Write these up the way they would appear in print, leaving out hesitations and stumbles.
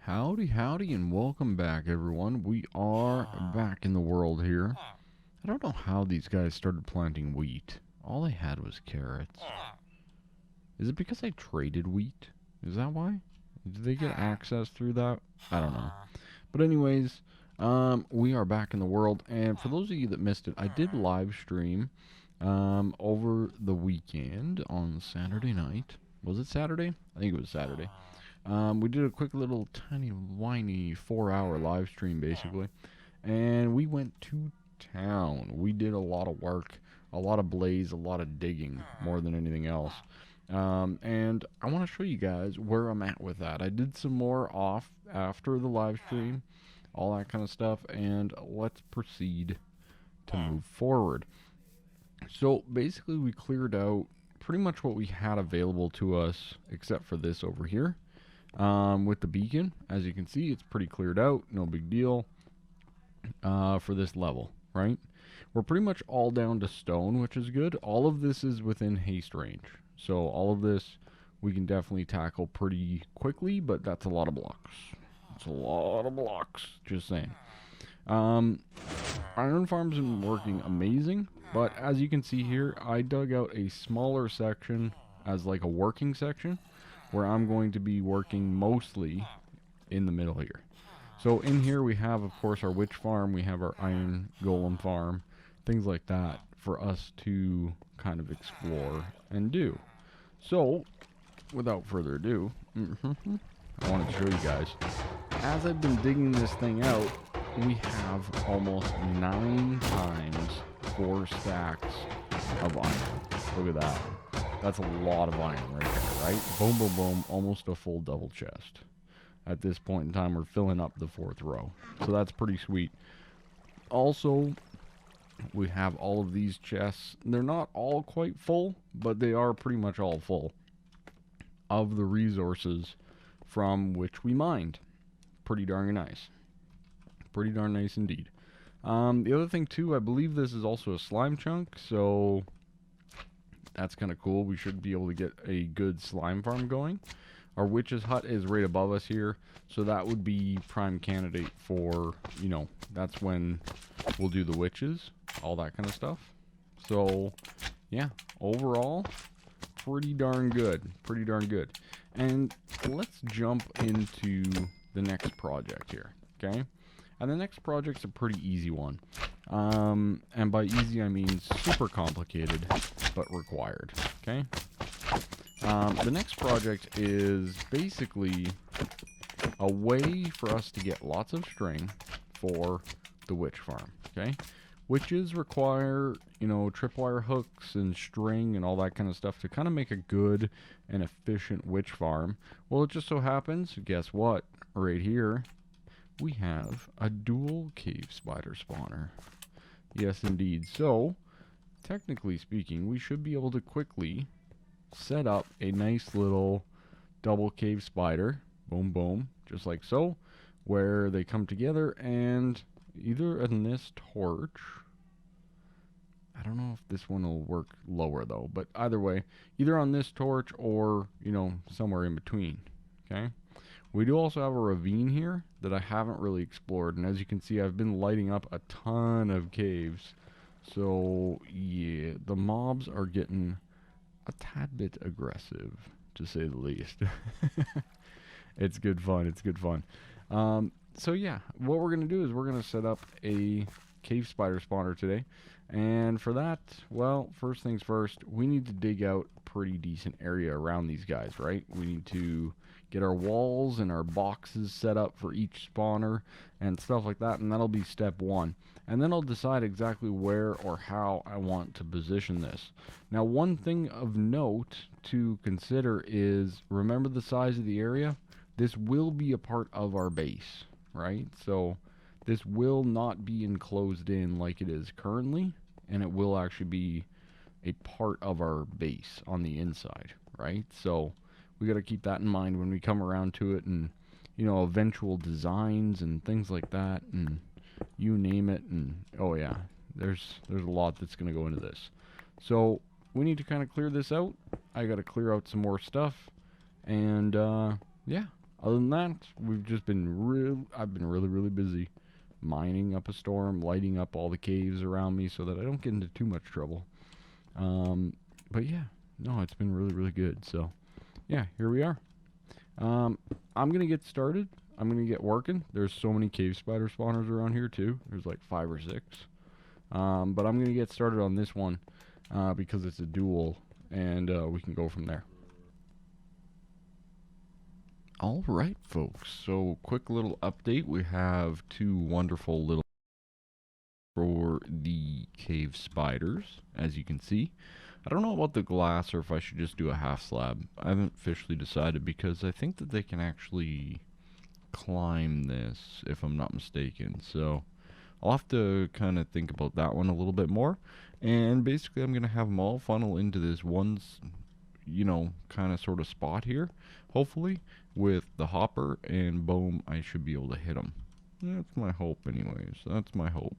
Howdy, howdy, and welcome back, everyone. We are back in the world here. I don't know how these guys started planting wheat. All they had was carrots. Is it because I traded wheat? Is that why? Did they get access through that? I don't know. But anyways, we are back in the world, and for those of you that missed it, I did live stream over the weekend on Saturday night. Was it Saturday? I think it was Saturday. We did a quick little tiny whiny 4-hour live stream basically, and we went to town. We did a lot of work, a lot of blaze, a lot of digging more than anything else. And I want to show you guys where I'm at with that. I did some more off after the live stream, all that kind of stuff, and let's proceed to move forward. So basically, we cleared out pretty much what we had available to us, except for this over here. With the beacon, as you can see, it's pretty cleared out, no big deal for this level, right? We're pretty much all down to stone, which is good. All of this is within haste range, so all of this we can definitely tackle pretty quickly, but that's a lot of blocks. It's a lot of blocks, just saying. Iron farm's been working amazing, but as you can see here, I dug out a smaller section as like a working section, where I'm going to be working mostly in the middle here. So in here we have, of course, our witch farm, we have our iron golem farm, things like that for us to kind of explore and do. So, without further ado, I wanted to show you guys. As I've been digging this thing out, we have almost 9 times 4 stacks of iron. Look at that. That's a lot of iron right there, right? Boom, boom, boom. Almost a full double chest. At this point in time, we're filling up the 4th row. So that's pretty sweet. Also, we have all of these chests. They're not all quite full, but they are pretty much all full of the resources from which we mined. Pretty darn nice. Pretty darn nice indeed. The other thing, too, I believe this is also a slime chunk, so that's kind of cool. We should be able to get a good slime farm going. Our witch's hut is right above us here, so that would be prime candidate for, you know, that's when we'll do the witches, all that kind of stuff. So, yeah, overall, pretty darn good. Pretty darn good. And let's jump into the next project here, okay? And the next project's a pretty easy one. And by easy, I mean super complicated, but required, okay? The next project is basically a way for us to get lots of string for the witch farm, okay? Witches require, you know, tripwire hooks and string and all that kind of stuff to kind of make a good and efficient witch farm. Well, it just so happens, guess what? Right here, we have a dual cave spider spawner. Yes, indeed. So, technically speaking, we should be able to quickly set up a nice little double cave spider. Boom, boom. Just like so. Where they come together and either in this torch. I don't know if this one will work lower though. But either way, either on this torch or, you know, somewhere in between. Okay? We do also have a ravine here that I haven't really explored, and as you can see, I've been lighting up a ton of caves. So, yeah, the mobs are getting a tad bit aggressive, to say the least. It's good fun, it's good fun. So yeah, what we're going to do is we're going to set up a cave spider spawner today. And for that, well, first things first, we need to dig out a pretty decent area around these guys, right? We need to get our walls and our boxes set up for each spawner and stuff like that, and that'll be step 1. And then I'll decide exactly where or how I want to position this. Now, one thing of note to consider is, remember the size of the area? This will be a part of our base, right? So this will not be enclosed in like it is currently, and it will actually be a part of our base on the inside, right? So we got to keep that in mind when we come around to it, and, you know, eventual designs and things like that, and you name it. And oh yeah, there's a lot that's going to go into this. So we need to kind of clear this out. I got to clear out some more stuff, and yeah, Other than that, I've been really, really busy mining up a storm, lighting up all the caves around me so that I don't get into too much trouble. Um, but yeah, no, it's been really, really good. So yeah, here we are. Um, I'm gonna get started. I'm gonna get working. There's so many cave spider spawners around here too. There's like 5 or 6. But I'm gonna get started on this one because it's a duel, and we can go from there. All right, folks. So quick little update. We have 2 wonderful little for the cave spiders, as you can see. I don't know about the glass or if I should just do a half slab. I haven't officially decided because I think that they can actually climb this, if I'm not mistaken. So I'll have to kind of think about that one a little bit more. And basically, I'm going to have them all funnel into this one, kind of sort of spot here, hopefully, with the hopper, and boom, I should be able to hit them. That's my hope, anyways. That's my hope.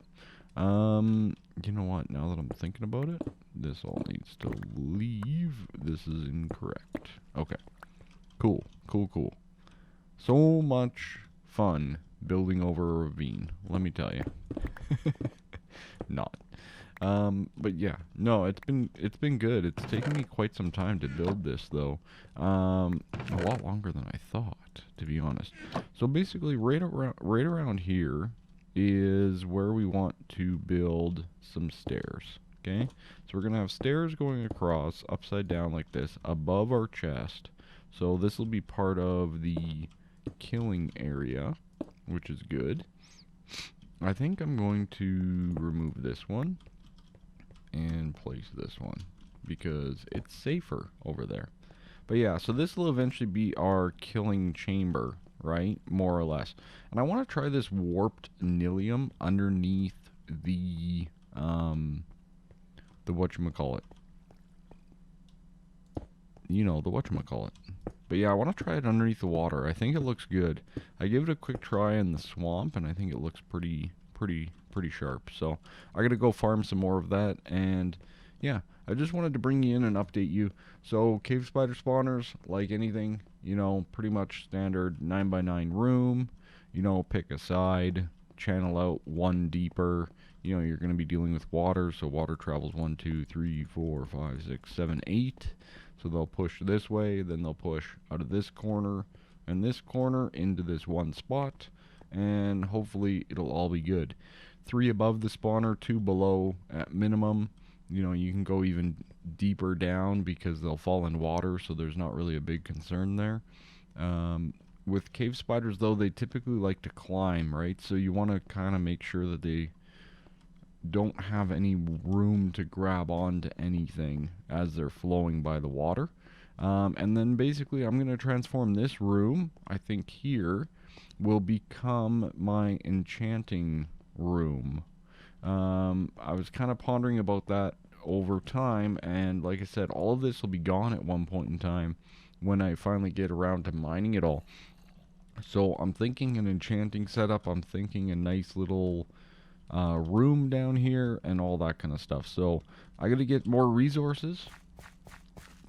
You know what? Now that I'm thinking about it, this all needs to leave. This is incorrect. Okay. Cool. Cool, cool. So much fun building over a ravine, let me tell you. Not. But yeah, no, it's been good. It's taken me quite some time to build this though. A lot longer than I thought, to be honest. So basically right around here is where we want to build some stairs. Okay? So we're gonna have stairs going across upside down like this above our chest. So this will be part of the killing area, which is good. I think I'm going to remove this one and place this one because it's safer over there. But yeah, so this will eventually be our killing chamber, right? More or less. And I want to try this warped nilium underneath the whatchamacallit. The whatchamacallit. But yeah, I want to try it underneath the water. I think it looks good. I gave it a quick try in the swamp, and I think it looks pretty sharp. So I gotta go farm some more of that, and yeah, I just wanted to bring you in and update you. So cave spider spawners, like anything, pretty much standard 9x9 room. Pick a side, channel out one deeper. You're gonna be dealing with water, so water travels 1, 2, 3, 4, 5, 6, 7, 8. So they'll push this way, then they'll push out of this corner and this corner into this one spot, and hopefully it'll all be good. 3 above the spawner, 2 below at minimum. You can go even deeper down because they'll fall in water, so there's not really a big concern there. With cave spiders, though, they typically like to climb, right? So you want to kind of make sure that they don't have any room to grab onto anything as they're flowing by the water. And then basically I'm going to transform this room, I think here, will become my enchanting room. I was kind of pondering about that over time, and like I said, all of this will be gone at one point in time when I finally get around to mining it all. So I'm thinking an enchanting setup, I'm thinking a nice little room down here and all that kind of stuff. So I got to get more resources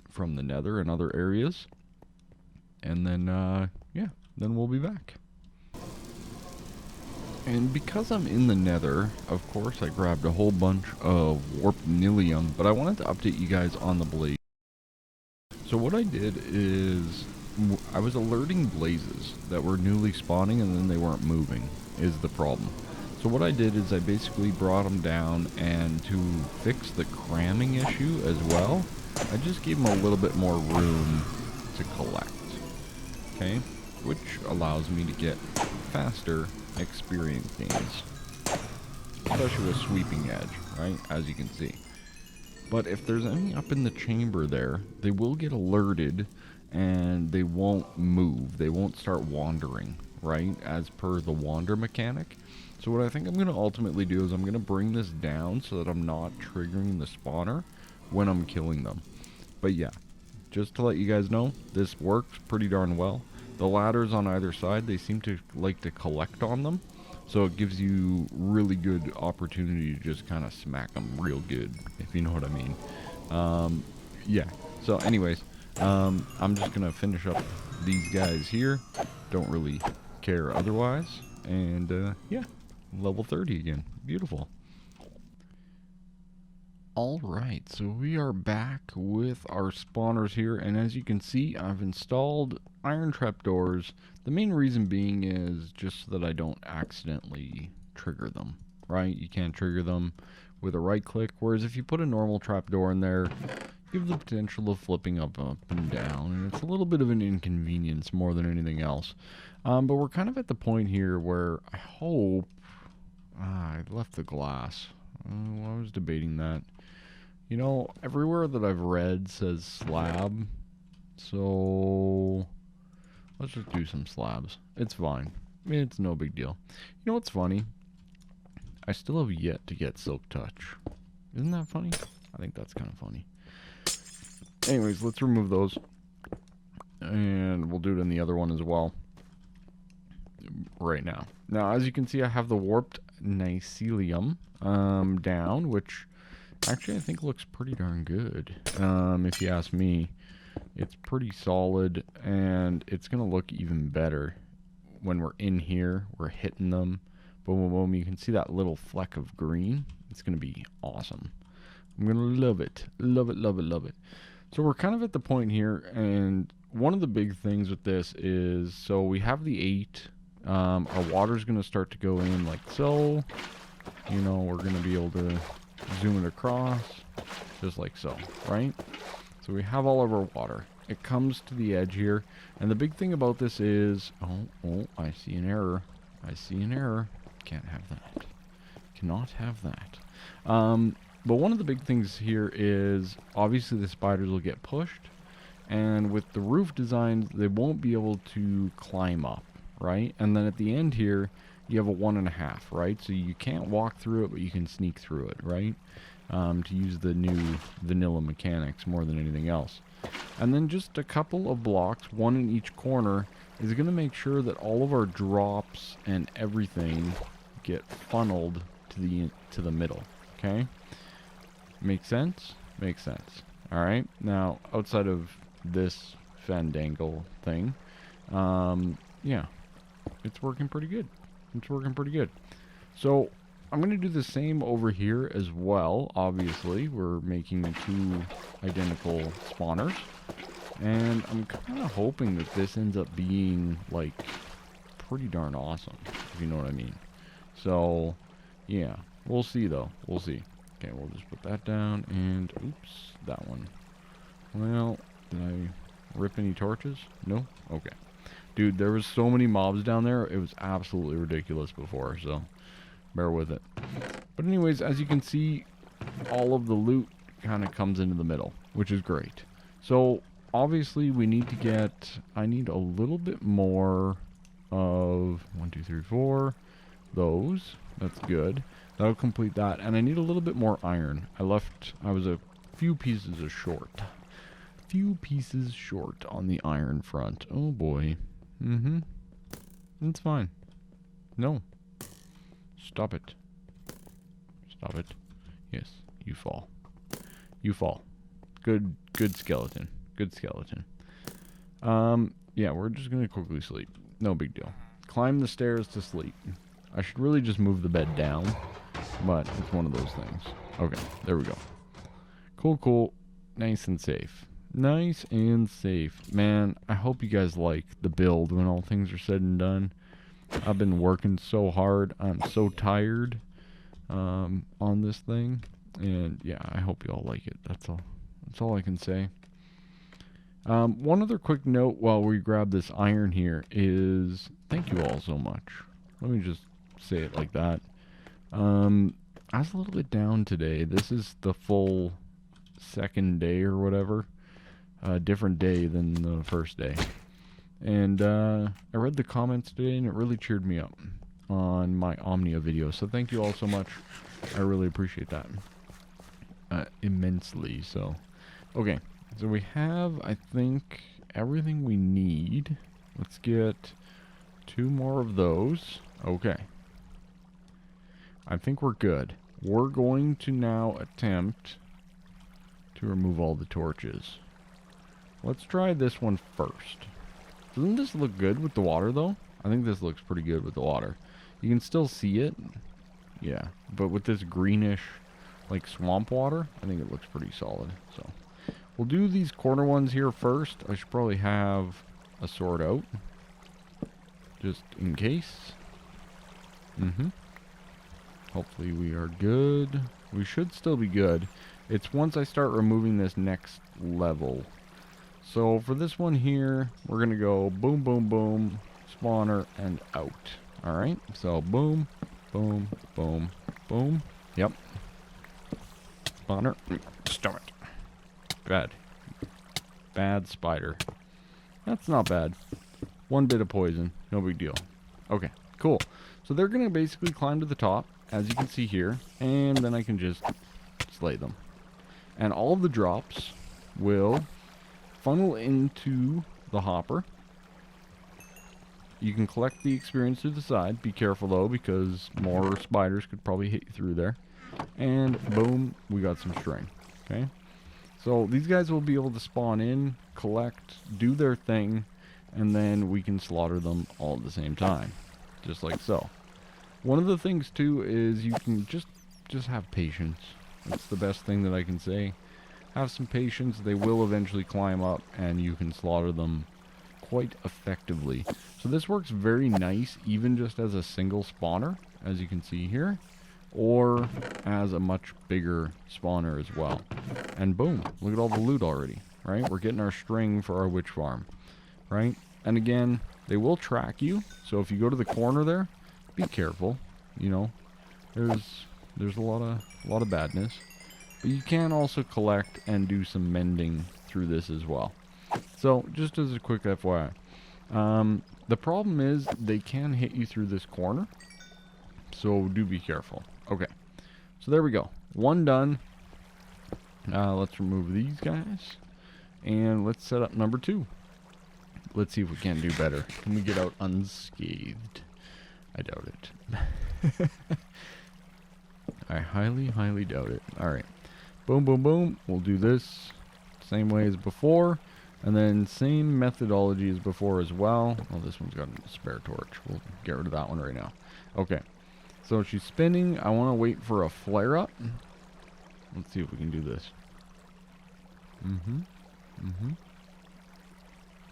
from the nether and other areas, and then yeah, then we'll be back. And because I'm in the nether, of course I grabbed a whole bunch of warped nilium, but I wanted to update you guys on the blaze. So what I did is I was alerting blazes that were newly spawning and then they weren't moving is the problem. So what I did is I basically brought them down, and to fix the cramming issue as well, I just gave them a little bit more room to collect. Okay? Which allows me to get faster experience gains. Especially with sweeping edge, right? As you can see. But if there's any up in the chamber there, they will get alerted and they won't move. They won't start wandering, right? As per the wander mechanic. So what I think I'm going to ultimately do is I'm going to bring this down so that I'm not triggering the spawner when I'm killing them. But yeah, just to let you guys know, this works pretty darn well. The ladders on either side, they seem to like to collect on them. So it gives you really good opportunity to just kind of smack them real good, if you know what I mean. Yeah, so anyways, I'm just going to finish up these guys here. don't really care otherwise. And yeah, level 30 again. Beautiful. Alright, so we are back with our spawners here, and as you can see, I've installed iron trapdoors. The main reason being is just so that I don't accidentally trigger them, right? You can't trigger them with a right click, whereas if you put a normal trapdoor in there, you have the potential of flipping up and down, and it's a little bit of an inconvenience more than anything else. But we're kind of at the point here where I hope... I left the glass. I was debating that. You know, everywhere that I've read says slab, so let's just do some slabs. It's fine. I mean, it's no big deal. You know what's funny? I still have yet to get Silk Touch. Isn't that funny? I think that's kind of funny. Anyways, let's remove those. And we'll do it in the other one as well. Right now. Now, as you can see, I have the warped mycelium down, which... actually, I think looks pretty darn good, if you ask me. It's pretty solid, and it's going to look even better when we're in here. We're hitting them. Boom, boom, boom. You can see that little fleck of green. It's going to be awesome. I'm going to love it. Love it, love it, love it. So we're kind of at the point here, and one of the big things with this is, so we have the 8. Our water's going to start to go in like so. You know, we're going to be able to... zoom it across, just like so, right? So we have all of our water. It comes to the edge here, and the big thing about this is, oh, I see an error. I see an error. Can't have that. Cannot have that. But one of the big things here is, obviously the spiders will get pushed, and with the roof designs, they won't be able to climb up, right? And then at the end here, you have a 1.5, right? So you can't walk through it, but you can sneak through it, right? To use the new vanilla mechanics more than anything else. And then just a couple of blocks, one in each corner, is going to make sure that all of our drops and everything get funneled to the middle, okay? Make sense? Makes sense. Alright, now, outside of this fandangle thing, yeah, it's working pretty good. It's working pretty good. So I'm going to do the same over here as well. Obviously, we're making 2 identical spawners. And I'm kind of hoping that this ends up being, like, pretty darn awesome, if you know what I mean. So, yeah. We'll see, though. We'll see. Okay, we'll just put that down. And, oops, that one. Well, did I rip any torches? No? Okay. Dude, there was so many mobs down there, it was absolutely ridiculous before, so bear with it. But anyways, as you can see, all of the loot kind of comes into the middle, which is great. So, obviously, we need to get, I need a little bit more of 1, 2, 3, 4, those. That's good. That'll complete that. And I need a little bit more iron. I was a few pieces short. Few pieces short on the iron front. Oh boy. It's fine. No. Stop it. Stop it. Yes, you fall. You fall. Good skeleton. Good skeleton. Yeah, we're just gonna quickly sleep. No big deal. Climb the stairs to sleep. I should really just move the bed down, but it's one of those things. Okay, there we go. Cool, cool. Nice and safe. Nice and safe. Man, I hope you guys like the build when all things are said and done. I've been working so hard. I'm so tired on this thing. And yeah, I hope you all like it. That's all. That's all I can say. One other quick note while we grab this iron here is thank you all so much. Let me just say it like that. I was a little bit down today. This is the full second day or whatever. Different day than the first day. And I read the comments today and it really cheered me up on my Omnia video. So thank you all so much. I really appreciate that. Immensely so. Okay, so we have, I think, everything we need. Let's get 2 more of those. Okay. I think we're good. We're going to now attempt to remove all the torches. Let's try this one first. Doesn't this look good with the water, though? I think this looks pretty good with the water. You can still see it. Yeah. But with this greenish, like, swamp water, I think it looks pretty solid. So, we'll do these corner ones here first. I should probably have a sword out. Just in case. Hopefully we are good. We should still be good. It's once I start removing this next level. So for this one here, we're going to go boom, boom, boom, spawner, and out. Alright, so boom, boom, boom, boom. Yep. Spawner. Stop it. Bad. Bad spider. That's not bad. One bit of poison. No big deal. Okay, cool. So they're going to basically climb to the top, as you can see here, and then I can just slay them. And all of the drops will funnel into the hopper. You can collect the experience through the side. Be careful though, because more spiders could probably hit you through there. And boom, we got some string. Okay. So these guys will be able to spawn in, collect, do their thing, and then we can slaughter them all at the same time. Just like so. One of the things too is you can just have patience. That's the best thing that I can say. Have some patience. They will eventually climb up and you can slaughter them quite effectively. So this works very nice even just as a single spawner, as you can see here, or as a much bigger spawner as well. And boom, look at all the loot already, right? We're getting our string for our witch farm, right? And again, they will track you. So if you go to the corner there, be careful. You know, there's a lot of badness. But you can also collect and do some mending through this as well. So, just as a quick FYI. The problem is they can hit you through this corner. So, do be careful. Okay. So, there we go. One done. Let's remove these guys. And let's set up number 2. Let's see if we can do better. Can we get out unscathed? I doubt it. I highly, highly doubt it. Alright. Boom, boom, boom. We'll do this same way as before. And then same methodology as before as well. Oh, this one's got a spare torch. We'll get rid of that one right now. Okay. So she's spinning. I want to wait for a flare up. Let's see if we can do this.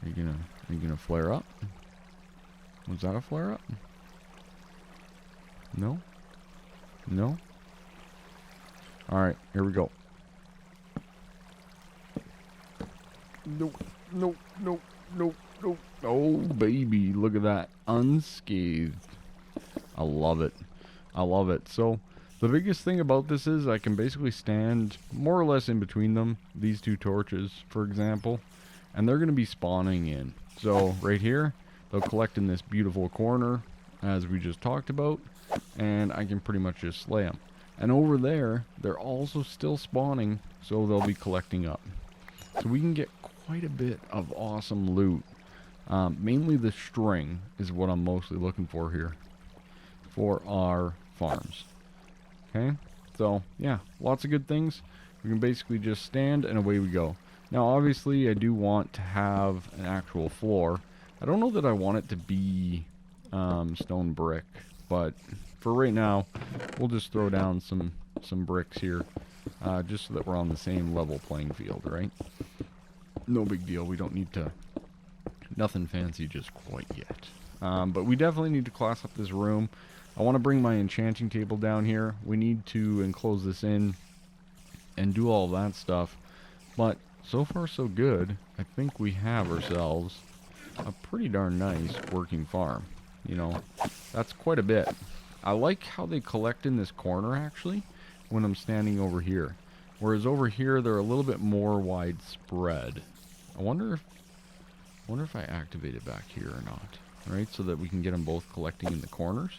Are you gonna flare up? Was that a flare up? No? No? Alright, here we go. No, no, no, no, no. Oh, baby, look at that. Unscathed. I love it. I love it. So, the biggest thing about this is I can basically stand more or less in between them. These two torches, for example. And they're going to be spawning in. So, right here, they'll collect in this beautiful corner, as we just talked about. And I can pretty much just slay them. And over there, they're also still spawning, so they'll be collecting up. So we can get quite a bit of awesome loot. Mainly the string is what I'm mostly looking for here for our farms. Okay, so yeah, lots of good things. We can basically just stand and away we go. Now obviously I do want to have an actual floor. I don't know that I want it to be stone brick, but for right now we'll just throw down some bricks here, just so that we're on the same level playing field, right? No big deal. We don't need to, nothing fancy just quite yet. But we definitely need to class up this room. I want to bring my enchanting table down here. We need to enclose this in and do all that stuff. But so far so good. I think we have ourselves a pretty darn nice working farm. You know, that's quite a bit. I like how they collect in this corner actually when I'm standing over here. Whereas over here they're a little bit more widespread. I wonder if I activate it back here or not. Right, so that we can get them both collecting in the corners.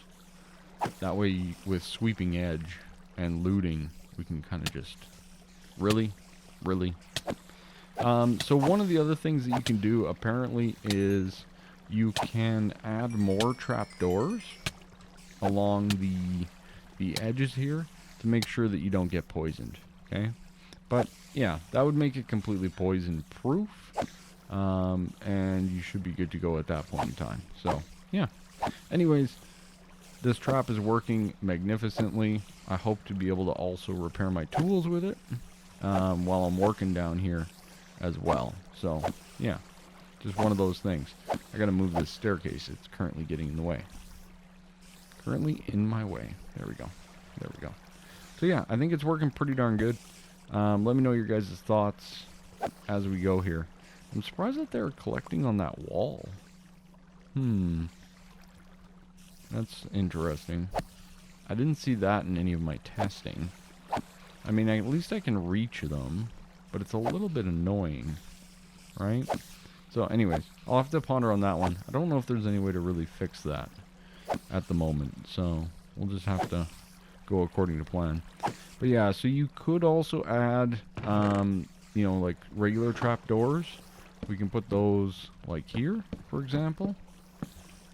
That way, with sweeping edge and looting, we can kind of just... Really? So one of the other things that you can do, apparently, is you can add more trapdoors along the edges here to make sure that you don't get poisoned. Okay? But, yeah, that would make it completely poison-proof. and you should be good to go at that point in time. So, yeah. Anyways, this trap is working magnificently. I hope to be able to also repair my tools with it while I'm working down here as well. So, yeah, just one of those things. I gotta move this staircase. It's currently getting in the way. Currently in my way. There we go. There we go. So, yeah, I think it's working pretty darn good. Let me know your guys' thoughts as we go here. I'm surprised that they're collecting on that wall. That's interesting. I didn't see that in any of my testing. I mean, at least I can reach them, but it's a little bit annoying, right? So anyways, I'll have to ponder on that one. I don't know if there's any way to really fix that at the moment, so we'll just have to go according to plan. But yeah, so you could also add, you know, like regular trapdoors. We can put those like here, for example.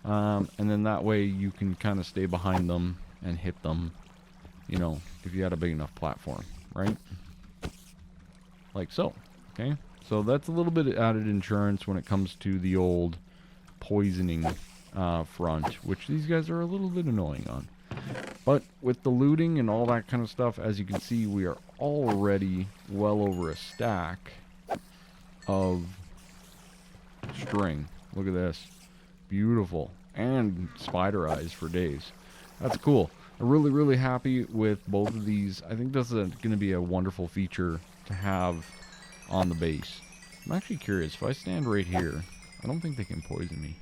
And then that way you can kind of stay behind them and hit them, you know, if you had a big enough platform, right? Like so, okay? So that's a little bit of added insurance when it comes to the old poisoning front, which these guys are a little bit annoying on. But with the looting and all that kind of stuff, as you can see, we are already well over a stack of string. Look at this. Beautiful. And spider eyes for days. That's cool. I'm really, really happy with both of these. I think this is going to be a wonderful feature to have on the base. I'm actually curious. If I stand right here, I don't think they can poison me.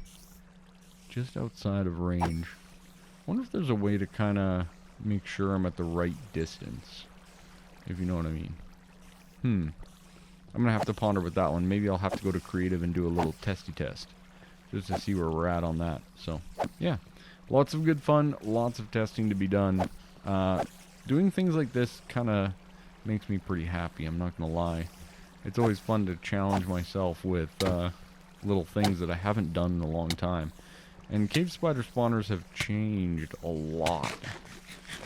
Just outside of range. I wonder if there's a way to kind of make sure I'm at the right distance. If you know what I mean. I'm going to have to ponder with that one. Maybe I'll have to go to creative and do a little testy test. Just to see where we're at on that. So, yeah. Lots of good fun. Lots of testing to be done. Doing things like this kind of makes me pretty happy. I'm not going to lie. It's always fun to challenge myself with little things that I haven't done in a long time. And cave spider spawners have changed a lot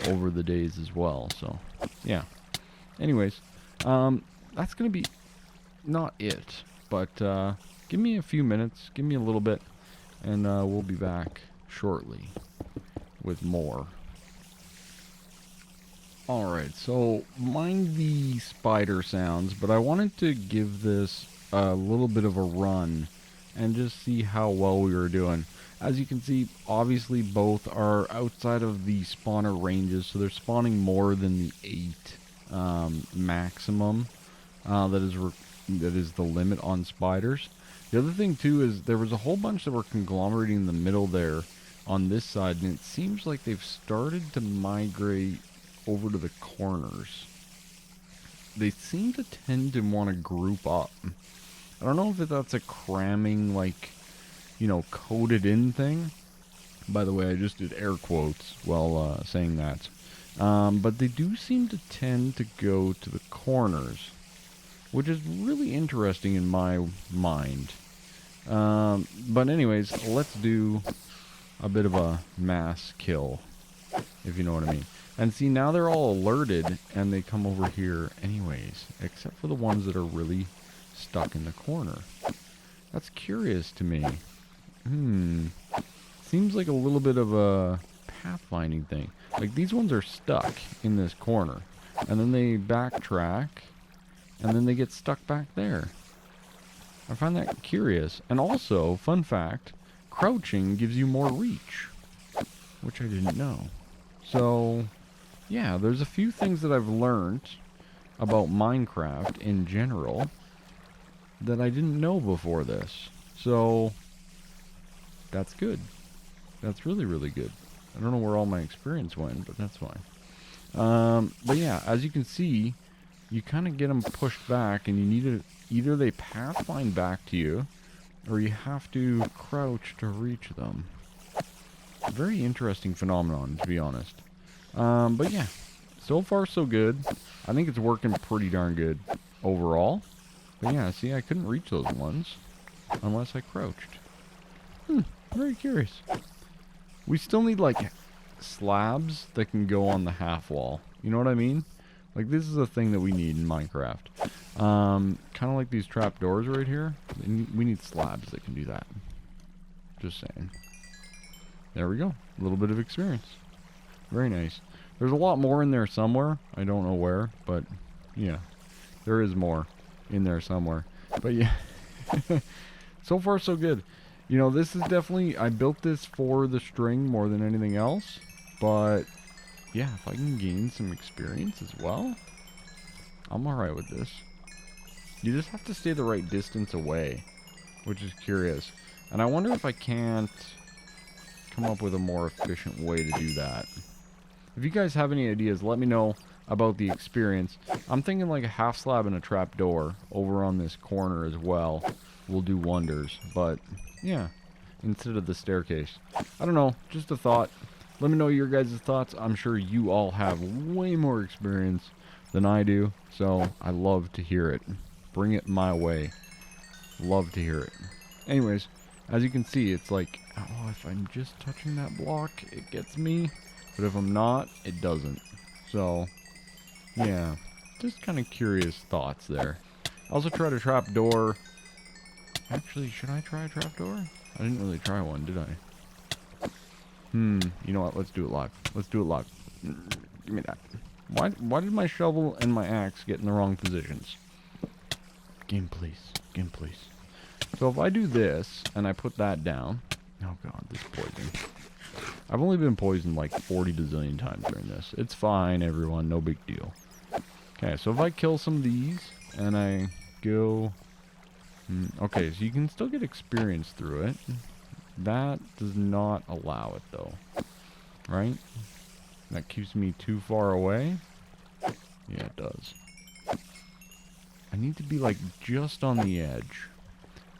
over the days as well. So, yeah. Anyways, that's going to be not it. But give me a few minutes. Give me a little bit. And we'll be back shortly with more. Alright, so mind the spider sounds, but I wanted to give this a little bit of a run and just see how well we were doing. As you can see, obviously both are outside of the spawner ranges, so they're spawning more than the 8 maximum that is the limit on spiders. The other thing too is there was a whole bunch that were conglomerating in the middle there on this side, and it seems like they've started to migrate over to the corners. They seem to tend to want to group up. I don't know if that's a cramming, like, you know, coded in thing. By the way, I just did air quotes while saying that. But they do seem to tend to go to the corners, which is really interesting in my mind. But anyways, let's do a bit of a mass kill, if you know what I mean. And see, now they're all alerted, and they come over here anyways, except for the ones that are really stuck in the corner. That's curious to me. Seems like a little bit of a pathfinding thing. Like, these ones are stuck in this corner, and then they backtrack, and then they get stuck back there. I find that curious. And also, fun fact, crouching gives you more reach, which I didn't know. So, yeah, there's a few things that I've learned about Minecraft in general that I didn't know before this. So, that's good. That's really, really good. I don't know where all my experience went, but that's fine. But yeah, as you can see, you kind of get them pushed back, and you need to either they pathfind back to you, or you have to crouch to reach them. Very interesting phenomenon, to be honest. But yeah, so far so good. I think it's working pretty darn good overall. But yeah, see, I couldn't reach those ones unless I crouched. Very curious. We still need, like, slabs that can go on the half wall. You know what I mean? Like, this is a thing that we need in Minecraft. Kind of like these trapdoors right here. We need slabs that can do that. Just saying. There we go. A little bit of experience. Very nice. There's a lot more in there somewhere. I don't know where, but yeah. There is more in there somewhere. But yeah. So far, so good. You know, this is definitely... I built this for the string more than anything else. But yeah, if I can gain some experience as well, I'm alright with this. You just have to stay the right distance away, which is curious. And I wonder if I can't come up with a more efficient way to do that. If you guys have any ideas, let me know about the experience. I'm thinking like a half slab and a trap door over on this corner as well will do wonders. But yeah, instead of the staircase. I don't know, just a thought. Let me know your guys' thoughts. I'm sure you all have way more experience than I do, so I love to hear it. Bring it my way. Love to hear it. Anyways, as you can see, it's like, oh, if I'm just touching that block, it gets me. But if I'm not, it doesn't. So, yeah. Just kind of curious thoughts there. I also tried a trap door. Actually, should I try a trap door? I didn't really try one, did I? You know what? Let's do it live. Let's do it live. Give me that. Why did my shovel and my axe get in the wrong positions? Game, please. Game, please. So if I do this, and I put that down... Oh god, this poison. I've only been poisoned like 40 bazillion times during this. It's fine, everyone. No big deal. Okay, so if I kill some of these, and I go... okay, so you can still get experience through it. That does not allow it, though. Right? That keeps me too far away? Yeah, it does. I need to be, like, just on the edge.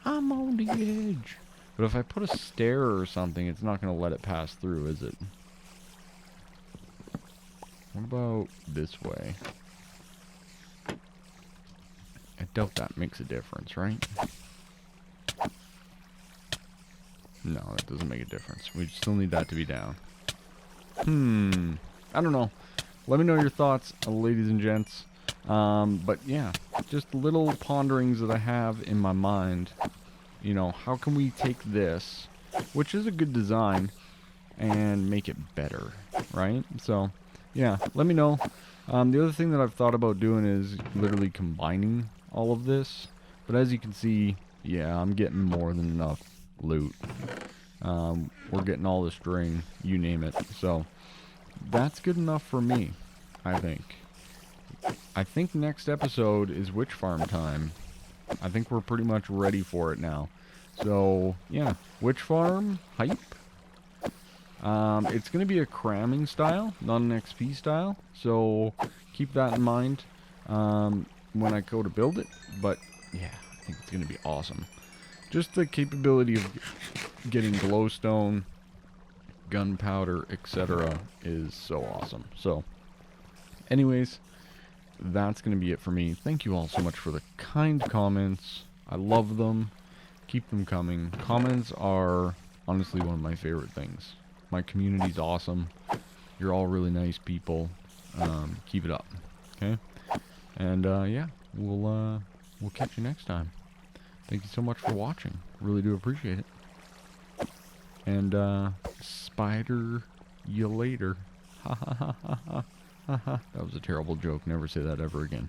I'm on the edge. But if I put a stair or something, it's not going to let it pass through, is it? What about this way? I doubt that makes a difference, right? No, that doesn't make a difference. We still need that to be down. I don't know. Let me know your thoughts, ladies and gents. But yeah, just little ponderings that I have in my mind. You know, how can we take this, which is a good design, and make it better, right? So, yeah, let me know. The other thing that I've thought about doing is literally combining all of this. But as you can see, yeah, I'm getting more than enough loot. We're getting all the string, you name it. So, that's good enough for me, I think. I think next episode is witch farm time. I think we're pretty much ready for it now. So, yeah, witch farm, hype. It's going to be a cramming style, not an XP style. So, keep that in mind when I go to build it. But, yeah, I think it's going to be awesome. Just the capability of getting glowstone, gunpowder, etc. is so awesome. So, anyways, that's going to be it for me. Thank you all so much for the kind comments. I love them. Keep them coming. Comments are honestly one of my favorite things. My community's awesome. You're all really nice people. Keep it up. Okay? And yeah, we'll catch you next time. Thank you so much for watching. Really do appreciate it. And spider you later. Ha ha ha ha ha ha. That was a terrible joke. Never say that ever again.